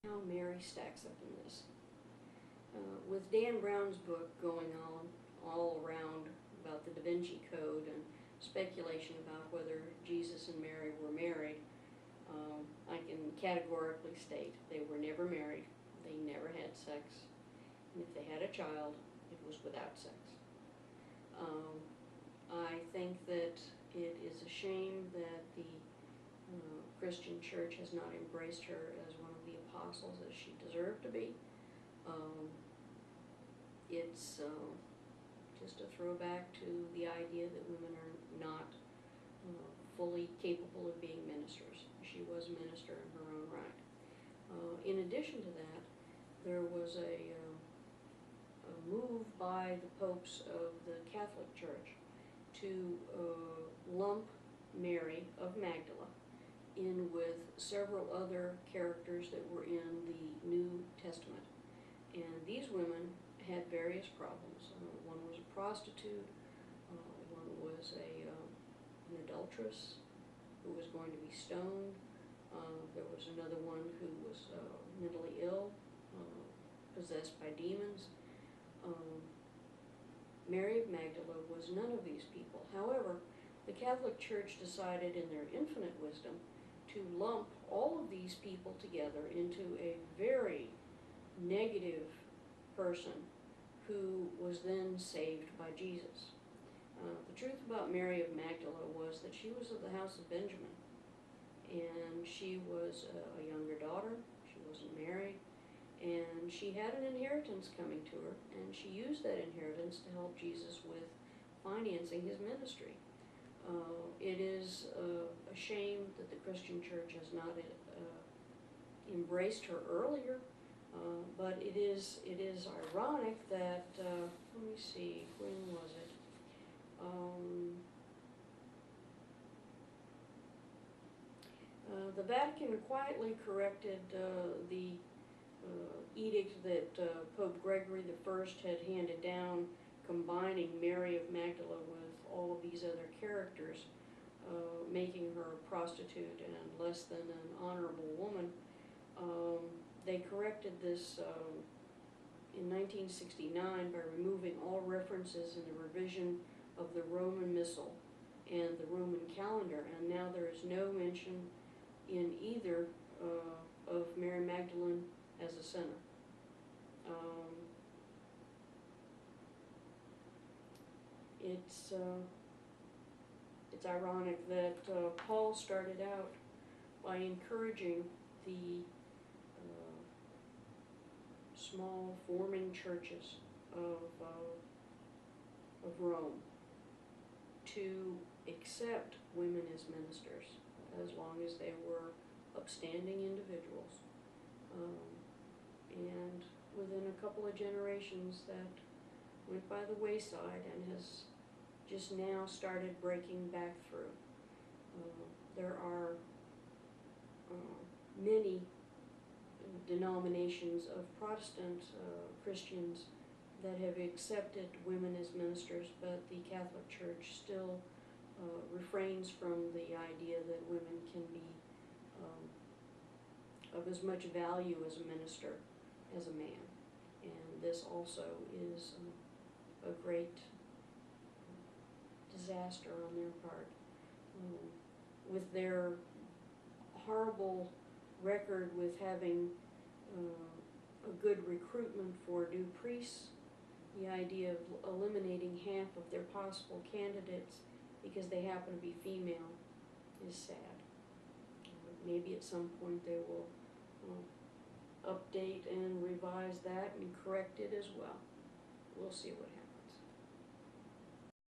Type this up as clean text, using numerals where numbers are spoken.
how Mary stacks up in this. With Dan Brown's book going on all around about the Da Vinci Code and speculation about whether Jesus and Mary were married, I can categorically state they were never married, they never had sex, and if they had a child, it was without sex. I think that it is a shame that the Christian Church has not embraced her as one of the apostles as she deserved to be. It's just a throwback to the idea that women are not fully capable of being ministers. She was a minister in her own right. In addition to that, there was a move by the popes of the Catholic Church to lump Mary of Magdala in with several other characters that were in the New Testament. And these women had various problems. One was a prostitute, one was an adulteress who was going to be stoned, there was another one who was mentally ill, possessed by demons. Mary of Magdala was none of these people. However, the Catholic Church decided in their infinite wisdom to lump all of these people together into a very negative person who was then saved by Jesus. The truth about Mary of Magdala was that she was of the house of Benjamin, and she was a younger daughter, she wasn't married, and she had an inheritance coming to her, and she used that inheritance to help Jesus with financing his ministry. It is a shame that the Christian Church has not embraced her earlier, but it is ironic that, let me see, when was it? The Vatican quietly corrected the edict that Pope Gregory I had handed down, combining Mary of Magdala with all of these other characters, making her a prostitute and less than an honorable woman. They corrected this in 1969 by removing all references in the revision of the Roman Missal and the Roman calendar, and now there is no mention in either of Mary Magdalene as a sinner. It's ironic that Paul started out by encouraging the small forming churches of Rome to accept women as ministers as long as they were upstanding individuals. And within a couple of generations that went by the wayside and has just now started breaking back through. There are many denominations of Protestant Christians that have accepted women as ministers, but the Catholic Church still refrains from the idea that women can be of as much value as a minister as a man. And this also is a great disaster on their part. With their horrible record with having a good recruitment for new priests, the idea of eliminating half of their possible candidates because they happen to be female is sad. Maybe at some point they will update and revise that and correct it as well. We'll see what happens.